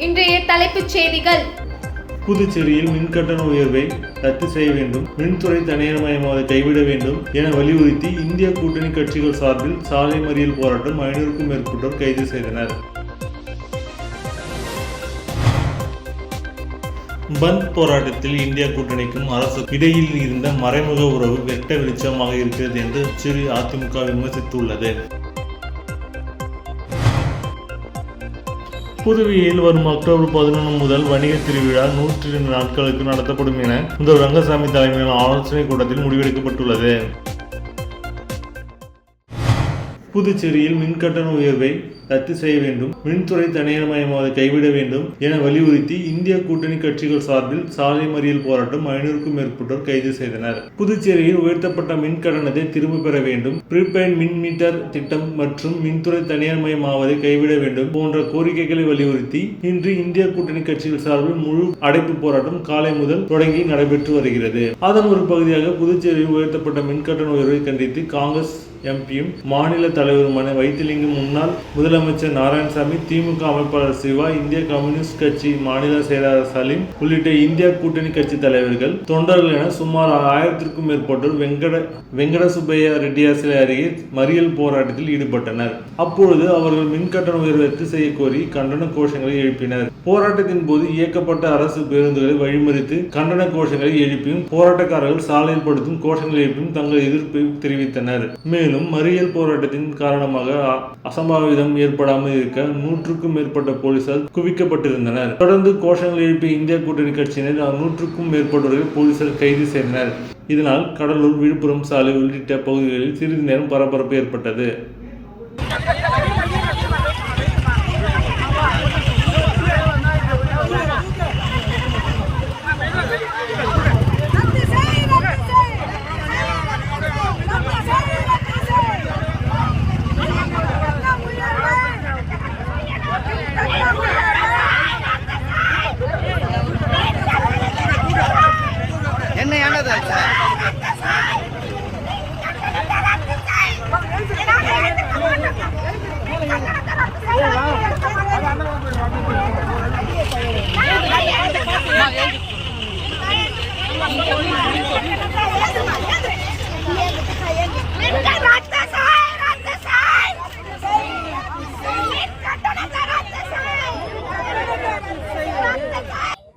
இன்றைய தலைப்புச் செய்திகள். புதுச்சேரியில் மின்கட்டண உயர்வை ரத்து செய்ய வேண்டும், மின்துறை தனியார்மயமாவதை கைவிட வேண்டும் என வலியுறுத்தி இந்திய கூட்டணி கட்சிகள் சார்பில் சாலை மறியல் போராட்டம் 500க்கும் மேற்பட்டோர் கைது செய்தனர். பந்த் போராட்டத்தில் இந்தியா கூட்டணிக்கும் அரசு இடையில் இருந்த மறைமுக உறவு வெட்ட வெளிச்சமாக இருக்கிறது என்று புதுச்சேரி அதிமுக விமர்சித்துள்ளது. புதுவையில் வரும் அக்டோபர் 11 முதல் வணிக திருவிழா 102 நாட்களுக்கு நடத்தப்படும் என முதல்வர் ரங்கசாமி தலைமையிலான ஆலோசனைக் கூட்டத்தில் முடிவெடுக்கப்பட்டுள்ளது. புதுச்சேரியில் மின்கட்டண உயர்வை ரத்து செய்ய வேண்டும், மின்துறை தனியார்மயமாவதை கைவிட வேண்டும் என வலியுறுத்தி இந்திய கூட்டணி கட்சிகள் சார்பில் சாலை மறியல் போராட்டம் 500க்கும் மேற்பட்டோர் கைது செய்தனர். புதுச்சேரியில் உயர்த்தப்பட்ட மின் கட்டணத்தை திரும்ப பெற வேண்டும், ப்ரீபெய்ட் மின் மீட்டர் திட்டம் மற்றும் மின்துறை தனியார்மயமாவதை கைவிட வேண்டும் போன்ற கோரிக்கைகளை வலியுறுத்தி இன்று இந்திய கூட்டணி கட்சிகள் சார்பில் முழு அடைப்பு போராட்டம் காலை முதல் தொடங்கி நடைபெற்று வருகிறது. அதன் ஒரு பகுதியாக புதுச்சேரியில் உயர்த்தப்பட்ட மின்கட்டண உயர்வை கண்டித்து காங்கிரஸ் எம்பியும் மாநில தலைவருமான வைத்திலிங்கம், முன்னாள் முதலமைச்சர் நாராயணசாமி, திமுக அமைப்பாளர் சிவா, இந்திய கம்யூனிஸ்ட் கட்சி மாநில செயலாளர் சலீம் உள்ளிட்ட இந்திய கூட்டணி கட்சி தலைவர்கள், தொண்டர்கள் என சுமார் 1000க்கும் மேற்பட்டோர் வெங்கட சுப்பையா ரெட்டியார் சிலை அருகே மறியல் போராட்டத்தில் ஈடுபட்டனர். அப்பொழுது அவர்கள் மின்கட்டண உயர்வை ரத்து செய்ய கோரி கண்டன கோஷங்களை எழுப்பினர். போராட்டத்தின் போது இயக்கப்பட்ட அரசு பேருந்துகளை வழிமறித்து கண்டன கோஷங்களை எழுப்பியும் போராட்டக்காரர்கள் சாலையில் படுத்தும் கோஷங்களை எழுப்பியும் தங்கள் எதிர்ப்பை தெரிவித்தனர். மேலும் மறியல் போராட்டத்தின் காரணமாக அசம்பாவிதம் ஏற்படாமல் இருக்க 100க்கும் மேற்பட்ட போலீசார் குவிக்கப்பட்டிருந்தனர். தொடர்ந்து கோஷங்கள் எழுப்பிய இந்திய கூட்டணி கட்சியினர் 100க்கும் மேற்பட்டவர்களை போலீசார் கைது செய்தனர். இதனால் கடலூர், விழுப்புரம் சாலை உள்ளிட்ட பகுதிகளில் சிறிது நேரம் பரபரப்பு ஏற்பட்டது.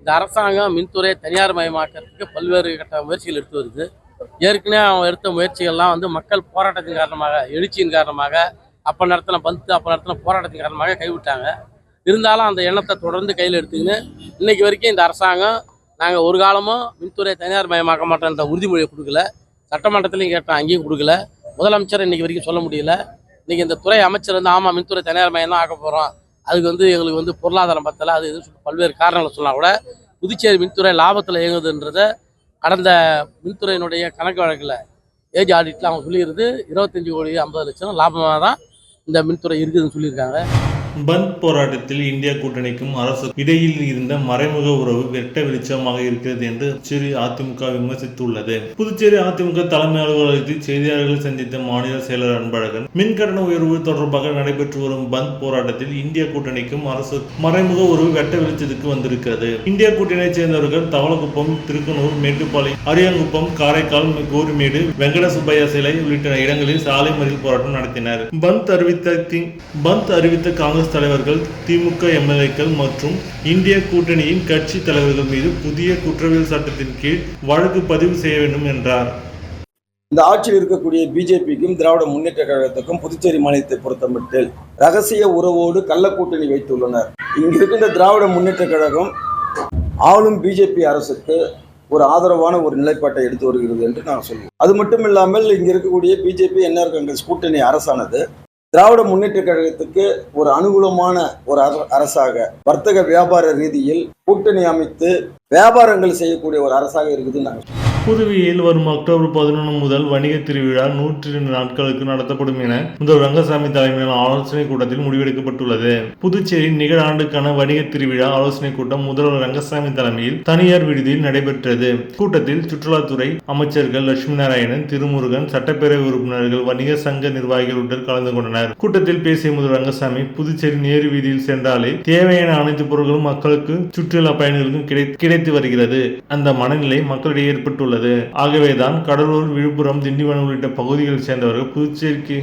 இந்த அரசாங்கம் மின்துறை தனியார் மயமாக்கிறதுக்கு பல்வேறு கட்ட முயற்சிகள் எடுத்து வருது. ஏற்கனவே அவங்க எடுத்த முயற்சிகள்லாம் மக்கள் போராட்டத்தின் காரணமாக, எழுச்சியின் காரணமாக, அப்போ நடத்தின போராட்டத்தின் காரணமாக கைவிட்டாங்க. இருந்தாலும் அந்த எண்ணத்தை தொடர்ந்து கையில் எடுத்துக்கின்னு இன்னைக்கு வரைக்கும் இந்த அரசாங்கம் நாங்கள் ஒரு காலமும் மின்துறை தனியார் மயமாக்க மாட்டோன்ற உறுதிமொழியை கொடுக்கல. சட்டமன்றத்திலையும் கேட்டோம், அங்கேயும் கொடுக்கல. முதலமைச்சர் இன்னைக்கு வரைக்கும் சொல்ல முடியல. இன்னைக்கு இந்த துறை அமைச்சர் ஆமாம் மின்துறை தனியார் மயம் தான் ஆக்க போகிறோம், அதுக்கு எங்களுக்கு பொருளாதாரம் பத்தலை, அது இது பல்வேறு காரணங்களை சொன்னால் கூட புதுச்சேரி மின்துறை லாபத்தில் இயங்குதுன்றதை கடந்த மின்துறையினுடைய கணக்கு வழக்கில் ஏஜ் ஆடிட்டில் அவங்க சொல்லிடுறது 25 கோடி 50 லட்சம் லாபமாக தான் இந்த மின்துறை இருக்குதுன்னு சொல்லியிருக்காங்க. பந்த் போராட்டத்தில் இந்தியா கூட்டணிக்கும் அரசு இடையில் இருந்த மறைமுக உறவு வெட்ட வெளிச்சமாக இருக்கிறது என்று புதுச்சேரி அதிமுக விமர்சித்துள்ளது. புதுச்சேரி அதிமுக தலைமை அலுவலகத்தில் செய்தியாளர்களை சந்தித்த மாநில செயலர் அன்பழகன், மின்கட்டண உயர்வு தொடர்பாக நடைபெற்று வரும் பந்த் போராட்டத்தில் இந்திய கூட்டணிக்கும் அரசு மறைமுக உறவு வெட்ட வெளிச்சத்துக்கு வந்திருக்கிறது. இந்திய கூட்டணியைச் சேர்ந்தவர்கள் தவளக்குப்பம், திருக்கனூர், மேட்டுப்பாளையம், அரியாங்குப்பம், காரைக்கால், கோரிமேடு, வெங்கட சுப்பையா சிலை உள்ளிட்ட இடங்களில் சாலை மறியல் போராட்டம் நடத்தினர். பந்த் அறிவித்த காங்கிரஸ் தலைவர்கள், திமுக எம்எல்ஏக்கள் மற்றும் இந்திய கூட்டணியின் கட்சி தலைவர்கள் மீது புதிய குற்றவியல் சட்டத்தின் கீழ் வழக்கு பதிவு செய்ய வேண்டும் என்றார். இந்த ஆட்சியில் இருக்கக்கூடிய பிஜேபிக்கும் திராவிட முன்னேற்ற கழகத்துக்கும் புதுச்சேரி மாநிலத்தை பொறுத்தமட்டில் ரகசிய உறவோடு கள்ள கூட்டணி வைத்துள்ளனர். இங்கு இருக்கின்ற திராவிட முன்னேற்ற கழகம் ஆளும் பிஜேபி அரசுக்கு ஒரு ஆதரவான ஒரு நிலைப்பாட்டை எடுத்து வருகிறது என்று நான் சொல்லுவேன். அது மட்டும் இல்லாமல் இங்கு இருக்கக்கூடிய பிஜேபி என்ஆர் காங்கிரஸ் கூட்டணி அரசானது திராவிட முன்னேற்ற கழகத்துக்கு ஒரு அனுகூலமான ஒரு அரசாக, வர்த்தக வியாபார ரீதியில் கூட்டணி அமைத்து வியாபாரங்கள் செய்யக்கூடிய ஒரு அரசாக இருக்குதுன்னு நாங்கள் சொல்லுவோம். புதுவையில் வரும் அக்டோபர் 11 முதல் வணிக திருவிழா 102 நாட்களுக்கு நடத்தப்படும் என முதல்வர் ரங்கசாமி தலைமையிலான ஆலோசனை கூட்டத்தில் முடிவெடுக்கப்பட்டுள்ளது. புதுச்சேரி நிகழாண்டுக்கான வணிக திருவிழா ஆலோசனை கூட்டம் முதல்வர் ரங்கசாமி தலைமையில் தனியார் விடுதியில் நடைபெற்றது. கூட்டத்தில் சுற்றுலாத்துறை அமைச்சர்கள் லட்சுமி நாராயணன், திருமுருகன், சட்டப்பேரவை உறுப்பினர்கள், வணிக சங்க நிர்வாகிகள் உள்ளிட்டோர் கலந்து கொண்டனர். கூட்டத்தில் பேசிய முதல்வர் ரங்கசாமி, புதுச்சேரி நேரு வீதியில் சென்றாலே தேவையான அனைத்து பொருட்களும் மக்களுக்கு, சுற்றுலா பயணிகளுக்கும் கிடைத்து வருகிறது. அந்த மனநிலை மக்களிடையே ஏற்பட்டுள்ளது. ஆகவேதான் கடலூர், விழுப்புரம், திண்டிவனம் உள்ளிட்ட பகுதிகளில் சேர்ந்தவர்கள் புதுச்சேரிக்கு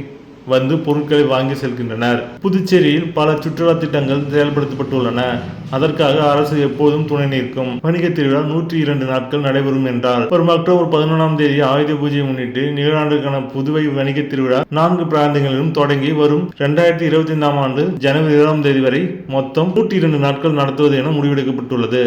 வந்து பொருட்களை வாங்கி செல்கின்றனர். புதுச்சேரியில் பல சுற்றுலா திட்டங்கள் செயல்படுத்தப்பட்டுள்ளன. அதற்காக அரசு எப்போதும் துணை நிற்கும். வணிக திருவிழா 102 நாட்கள் நடைபெறும் என்றார். வரும் அக்டோபர் 11ஆம் தேதி ஆயுத பூஜையை முன்னிட்டு நிகழாண்டுக்கான புதுவை வணிக திருவிழா 4 பிராந்தியங்களிலும் தொடங்கி வரும் 2025ஆம் ஆண்டு ஜனவரி 20ஆம் தேதி வரை மொத்தம் 102 நாட்கள் நடத்துவது என முடிவெடுக்கப்பட்டுள்ளது.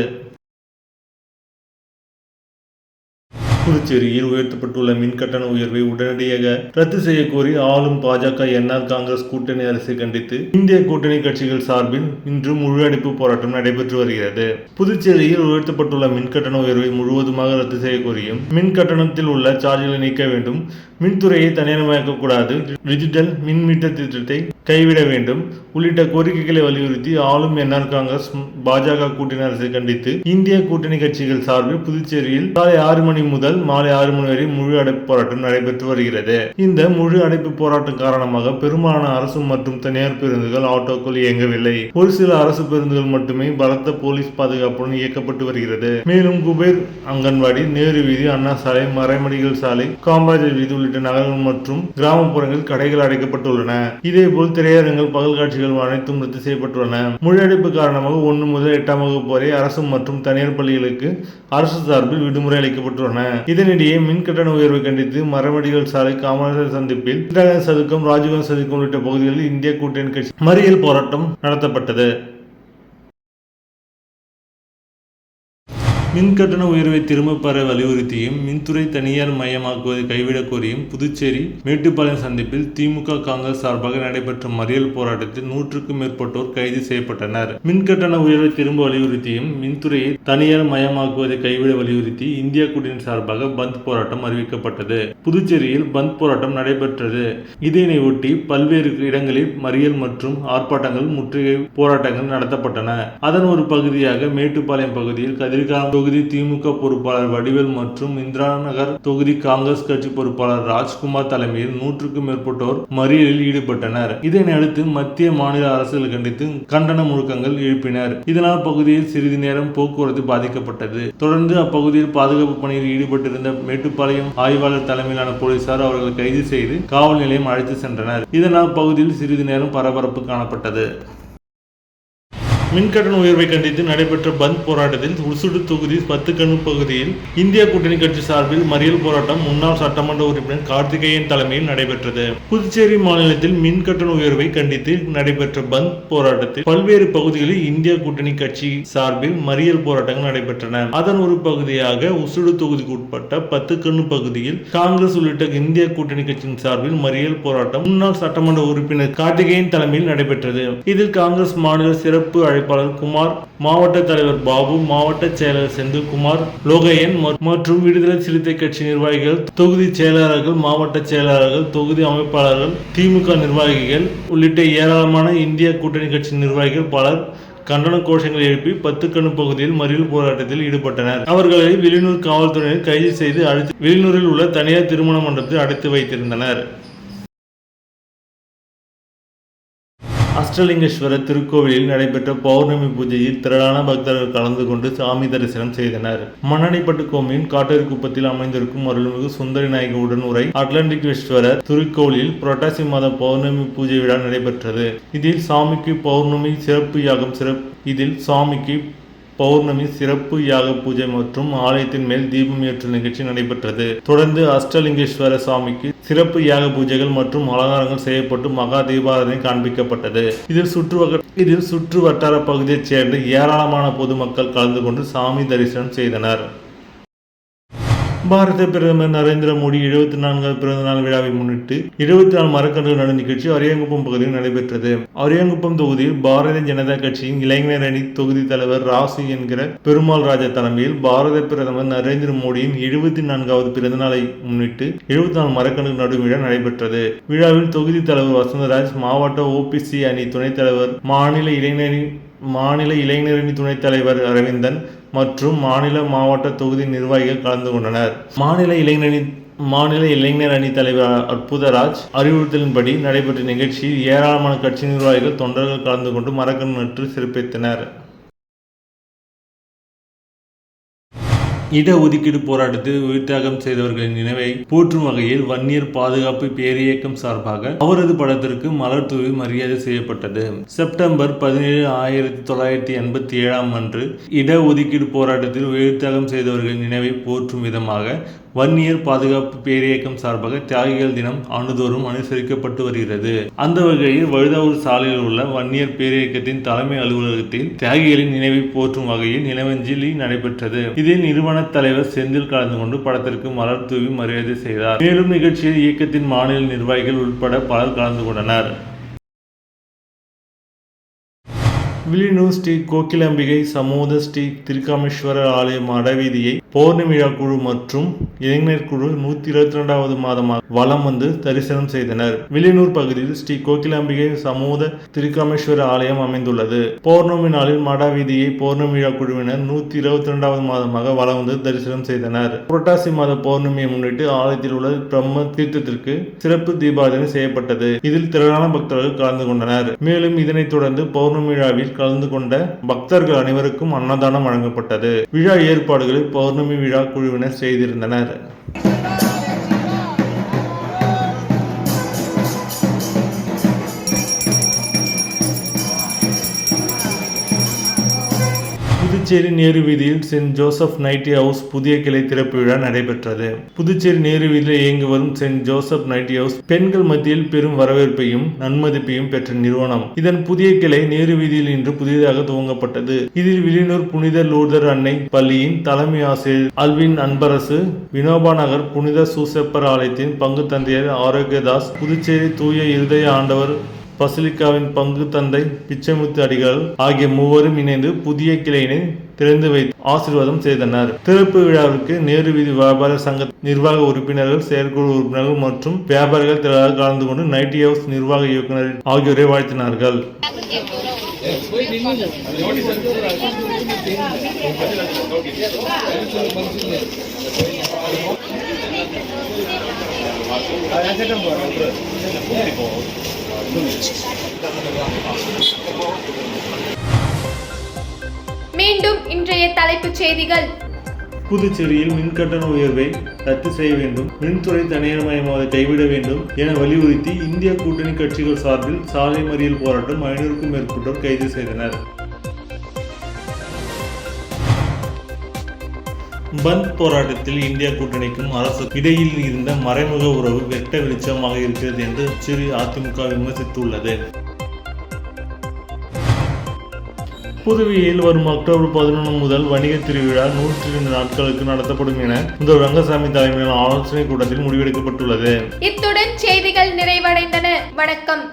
புதுச்சேரியில் உயர்த்தப்பட்டுள்ள மின் கட்டண உயர்வை உடனடியாக ரத்து செய்ய கோரி ஆளும் பாஜக, என்ஆர் காங்கிரஸ் கூட்டணி அரசை கண்டித்து இந்திய கூட்டணி கட்சிகள் சார்பில் இன்று முழு அடைப்பு போராட்டம் நடைபெற்று வருகிறது. புதுச்சேரியில் உயர்த்தப்பட்டுள்ள மின் கட்டண உயர்வை முழுவதுமாக ரத்து செய்ய கோரியும், மின் கட்டணத்தில் உள்ள சார்ஜ்களை நீக்க வேண்டும், மின்துறையை தனியார்மயமாக்கக்கூடாது, டிஜிட்டல் மின் மீட்டர் திட்டத்தை கைவிட வேண்டும் உள்ளிட்ட கோரிக்கைகளை வலியுறுத்தி ஆளும் என்ஆர் காங்கிரஸ், பாஜக கூட்டணி அரசை கண்டித்து இந்திய கூட்டணி கட்சிகள் சார்பில் புதுச்சேரியில் காலை 6 மணி முதல் மாலை 6 மணி வரை முழு அடைப்பு போராட்டம் நடைபெற்று வருகிறது. இந்த முழு அடைப்பு போராட்டம் காரணமாக பெரும்பாலான அரசு மற்றும் தனியார் பேருந்துகள், ஆட்டோக்கள் இயங்கவில்லை. ஒரு சில அரசு பேருந்துகள் மட்டுமே பலத்த போலீஸ் பாதுகாப்புடன் இயக்கப்பட்டு வருகிறது. மேலும் குபேர் அங்கன்வாடி, நேரு வீதி, அண்ணா சாலை, மறைமடிகள் சாலை, காமராஜர் வீதி உள்ளிட்ட நகரங்கள் மற்றும் கிராமப்புறங்களில் கடைகள் அடைக்கப்பட்டுள்ளன. இதேபோல் திரையரங்குகள், பகல் காட்சிகள் அனைத்தும் ரத்து செய்யப்பட்டுள்ளன. முழு அடைப்பு காரணமாக 1 முதல் 8ஆம் வகுப்பு வரை அரசு மற்றும் தனியார் பள்ளிகளுக்கு அரசு சார்பில் விடுமுறை அளிக்கப்பட்டுள்ளன. இதனிடையே மின் கட்டண உயர்வை கண்டித்து மரமடிகள் சாலை, காமராஜர் சந்திப்பில், சதுக்கம், ராஜீவ்காந்தி சதுக்கம் உள்ளிட்ட பகுதிகளில் இந்திய கூட்டணி கட்சி மறியல் போராட்டம் நடத்தப்பட்டது. மின் கட்டண உயர்வை திரும்ப பெற வலியுறுத்தியும், மின்துறை தனியார் மயமாக்குவதை கைவிடக் கோரியும் புதுச்சேரி மேட்டுப்பாளையம் சந்திப்பில் திமுக, காங்கிரஸ் சார்பாக நடைபெற்ற மறியல் போராட்டத்தில் 100க்கும் மேற்பட்டோர் கைது செய்யப்பட்டனர். மின் கட்டண உயர்வை திரும்ப வலியுறுத்தியும், மின்துறையை தனியார் மயமாக்குவதை கைவிட வலியுறுத்தி இந்தியா கூட்டணி சார்பாக பந்த் போராட்டம் அறிவிக்கப்பட்டது. புதுச்சேரியில் பந்த் போராட்டம் நடைபெற்றது. இதனை ஒட்டி பல்வேறு இடங்களில் மறியல் மற்றும் ஆர்ப்பாட்டங்கள், முற்றுகை போராட்டங்கள் நடத்தப்பட்டன. அதன் ஒரு பகுதியாக மேட்டுப்பாளையம் பகுதியில் கதிர்காலம் தொகுதி திமுக பொறுப்பாளர் வடிவேல் மற்றும் இந்திரா நகர் தொகுதி காங்கிரஸ் கட்சி பொறுப்பாளர் ராஜ்குமார் தலைமையில் 100க்கும் மேற்பட்டோர் மறியலில் ஈடுபட்டனர். இதனை அடுத்து மத்திய, மாநில அரசுகள் கண்டித்து கண்டன முழக்கங்கள் எழுப்பினர். இதனால் பகுதியில் சிறிது நேரம் போக்குவரத்து பாதிக்கப்பட்டது. தொடர்ந்து அப்பகுதியில் பாதுகாப்பு பணியில் ஈடுபட்டிருந்த மேட்டுப்பாளையம் ஆய்வாளர் தலைமையிலான போலீசார் அவர்களை கைது செய்து காவல் நிலையம் அழைத்து சென்றனர். இதனால் பகுதியில் சிறிது நேரம் பரபரப்பு காணப்பட்டது. மின்கட்டண உயர்வை கண்டித்து நடைபெற்ற பந்த் போராட்டத்தில் உசுடு தொகுதி 10 கணு பகுதியில் இந்தியா கூட்டணி கட்சி சார்பில் மறியல் போராட்டம் முன்னாள் சட்டமன்ற உறுப்பினர் கார்த்திகேயன் தலைமையில் நடைபெற்றது. புதுச்சேரி மாநிலத்தில் மின் கட்டண உயர்வை கண்டித்து நடைபெற்ற பந்த் போராட்டத்தில் பல்வேறு பகுதிகளில் இந்தியா கூட்டணி கட்சி சார்பில் மறியல் போராட்டங்கள் நடைபெற்றன. அதன் ஒரு பகுதியாக உசுடு தொகுதிக்கு உட்பட்ட 10 கணு பகுதியில் காங்கிரஸ் உள்ளிட்ட இந்தியா கூட்டணி கட்சியின் சார்பில் மறியல் போராட்டம் முன்னாள் சட்டமன்ற உறுப்பினர் கார்த்திகேயன் தலைமையில் நடைபெற்றது. இதில் காங்கிரஸ் மாநில சிறப்பு அழைப்பாளர் குமார், மாவட்ட தலைவர் பாபு, மாவட்ட செயலர் செந்தில்குமார், லோகையன் மற்றும் விடுதலை சிறுத்தை கட்சி நிர்வாகிகள், தொகுதி செயலாளர்கள், மாவட்ட செயலாளர்கள், தொகுதி அமைப்பாளர்கள், திமுக நிர்வாகிகள் உள்ளிட்ட ஏராளமான இந்திய கூட்டணி கட்சி நிர்வாகிகள் பலர் கண்டன கோஷங்களை எழுப்பி 10 கணு பகுதியில் மறியல் போராட்டத்தில் ஈடுபட்டனர். அவர்களை வெளியூர் காவல்துறையினர் கைது செய்து வெளியூரில் உள்ள தனியார் திருமண மண்டபத்தில் அடைத்து வைத்திருந்தனர். அஷ்டலிங்கேஸ்வரர் திருக்கோவிலில் நடைபெற்ற பௌர்ணமி பூஜையில் திரளான பக்தர்கள் கலந்து கொண்டு சாமி தரிசனம் செய்தனர். மண்ணடிப்பட்டு கோமியின் காட்டேரிக்குப்பத்தில் அமைந்திருக்கும் அருள்மிகு சுந்தரி நாயகி உடனுரை அட்லாண்டிகேஸ்வரர் திருக்கோவிலில் புரட்டாசி மாத பௌர்ணமி பூஜை விழா நடைபெற்றது. இதில் சாமிக்கு பௌர்ணமி சிறப்பு யாக பூஜை மற்றும் ஆலயத்தின் மேல் தீபம் ஏற்றும் நிகழ்ச்சி நடைபெற்றது. தொடர்ந்து அஷ்டலிங்கேஸ்வர சுவாமிக்கு சிறப்பு யாக பூஜைகள் மற்றும் அலங்காரங்கள் செய்யப்பட்டு மகா தீபாராதனை காண்பிக்கப்பட்டது. இதில் சுற்று வட்டார பகுதியைச் சேர்ந்த ஏராளமான பொதுமக்கள் கலந்து கொண்டு சாமி தரிசனம் செய்தனர். பாரத பிரதமர் நரேந்திர மோடி 74வது பிறந்தநாள் விழாவை முன்னிட்டு 24 மரக்கன்றுகள் நடும் நிகழ்ச்சி அரியாங்குப்பம் பகுதியில் நடைபெற்றது. அரியாங்குப்பம் தொகுதியில் பாரதிய ஜனதா கட்சியின் இளைஞர் அணி தொகுதி தலைவர் ராசி என்கிற பெருமாள் ராஜா தலைமையில் பாரத பிரதமர் நரேந்திர மோடியின் 74வது பிறந்தநாளை முன்னிட்டு 74 மரக்கன்றுகள் நடும் விழா நடைபெற்றது. விழாவில் தொகுதி தலைவர் வசந்தராஜ், மாவட்ட ஓபிசி அணி துணைத் தலைவர், மாநில இளைஞரணி துணைத் தலைவர் அரவிந்தன் மற்றும் மாவட்ட தொகுதி நிர்வாகிகள் கலந்து கொண்டனர். மாநில இளைஞர் அணி தலைவர் அற்புதராஜ் அறிவுறுத்தலின்படி நடைபெற்ற நிகழ்ச்சியில் ஏராளமான கட்சி நிர்வாகிகள், தொண்டர்கள் கலந்து கொண்டு மரக்கன்று நட்டு சிறப்பித்தனர். இடஒதுக்கீடு போராட்டத்தில் உயிர்த்தியாகம் செய்தவர்களின் நினைவை போற்றும் வகையில் வன்னியர் பாதுகாப்பு பேரியக்கம் சார்பாக அவரது படத்திற்கு மலர் தூவி மரியாதை செய்யப்பட்டது. செப்டம்பர் 17, 1987 அன்று இடஒதுக்கீடு போராட்டத்தில் உயிர்த்தியாகம் செய்தவர்களின் நினைவை போற்றும் விதமாக வன்னியர் பாதுகாப்பு பேரியக்கம் சார்பாக தியாகிகள் தினம் ஆண்டுதோறும் அனுசரிக்கப்பட்டு வருகிறது. அந்த வகையில் வழுதாவூர் சாலையில் உள்ள வன்னியர் பேரியக்கத்தின் தலைமை அலுவலகத்தில் தியாகிகளின் நினைவை போற்றும் வகையில் நினைவஞ்சலி நடைபெற்றது. இதில் நிறுவன தலைவர் செந்தில் கலந்து கொண்டு படத்திற்கு மலர் தூவி மரியாதை செய்தார். மேலும் நிகழ்ச்சியில் இயக்கத்தின் மாநில நிர்வாகிகள் உட்பட பலர் கலந்து கொண்டனர். வில்லியனூர் ஸ்ரீ கோகிலாம்பிகை சமூக ஸ்ரீ திருக்காமேஸ்வரர் ஆலய மடவீதியை பௌர்ணமி விழா குழு மற்றும் இளைஞர் குழு 122வது மாதமாக வலம் வந்து தரிசனம் செய்தனர். வில்லியனூர் பகுதியில் ஸ்ரீ கோகிலாம்பிகை சமூக திருக்காமேஸ்வரர் ஆலயம் அமைந்துள்ளது. பௌர்ணமி நாளில் மடவீதியை பௌர்ணமி விழா குழுவினர் 122வது மாதமாக வலம் வந்து தரிசனம் செய்தனர். புரட்டாசி மாத பௌர்ணமியை முன்னிட்டு ஆலயத்தில் உள்ள பிரம்ம தீர்த்தத்திற்கு சிறப்பு தீபாராதனை செய்யப்பட்டது. இதில் திரளான பக்தர்கள் கலந்து கொண்டனர். மேலும் இதனைத் தொடர்ந்து பௌர்ணமி விழாவில் கலந்து கொண்ட பக்தர்கள் அனைவருக்கும் அன்னதானம் வழங்கப்பட்டது. விழா ஏற்பாடுகளை பௌர்ணமி விழா குழுவினர் செய்திருந்தனர். புதுச்சேரி நேரு வீதியில் சென்ட் ஜோசப் நைட்டி ஹவுஸ் புதிய கிளை திறப்பு விழா நடைபெற்றது. புதுச்சேரி நேரு வீதியில் இயங்கி வரும் சென்ட் ஜோசப் நைட்டி ஹவுஸ் பெண்கள் மத்தியில் பெரும் வரவேற்பையும் நன்மதிப்பையும் பெற்ற நிறுவனம். இதன் புதிய கிளை நேரு வீதியில் இன்று புதிதாக துவங்கப்பட்டது. இதில் வில்லியனூர் புனித லூர்தர் அன்னை பள்ளியின் தலைமை ஆசிரியர் அல்வின் அன்பரசு, வினோபா நகர் புனித சூசப்பர் ஆலயத்தின் பங்கு தந்தையர் ஆரோக்கியதாஸ், புதுச்சேரி தூய இருதய ஆண்டவர் பசிலிக்காவின் பங்கு தந்தை பிச்சைமுத்து அடிகள் ஆகிய மூவரும் இணைந்து புதிய கிளையினை திறந்து வைத்து ஆசீர்வாதம் செய்தனர். திறப்பு விழாவிற்கு நேரு வீதி வியாபார சங்க நிர்வாக உறுப்பினர்கள், செயற்குழு உறுப்பினர்கள் மற்றும் வியாபாரிகள் திரளாக கலந்து கொண்டு நைட்டி ஹவுஸ் நிர்வாக இயக்குநர் ஆகியோரை வாழ்த்தினார்கள். மீண்டும் இன்றைய தலைப்புச் செய்திகள். புதுச்சேரியில் மின்கட்டண உயர்வை ரத்து செய்ய வேண்டும், மின்துறை தனியார்மயமாவதை கைவிட வேண்டும் என வலியுறுத்தி இந்திய கூட்டணி கட்சிகள் சார்பில் சாலை மறியல் போராட்டம் 500க்கும் மேற்பட்டோர் கைது செய்தனர். பந்த் போராட்டத்தில் இந்தியா கூட்டணிக்கும் அரசு இடையில் இருந்த மறைமுக உறவு வெட்ட வெளிச்சமாக இருக்கிறது என்று புதுச்சேரி அதிமுக விமர்சித்துள்ளது. புதுவையில் வரும் அக்டோபர் 11 முதல் வணிக திருவிழா 102 நாட்களுக்கு நடத்தப்படும் என முதல்வர் ரங்கசாமி தலைமையிலான ஆலோசனை கூட்டத்தில் முடிவெடுக்கப்பட்டுள்ளது. இத்துடன் செய்திகள் நிறைவடைந்தன. வணக்கம்.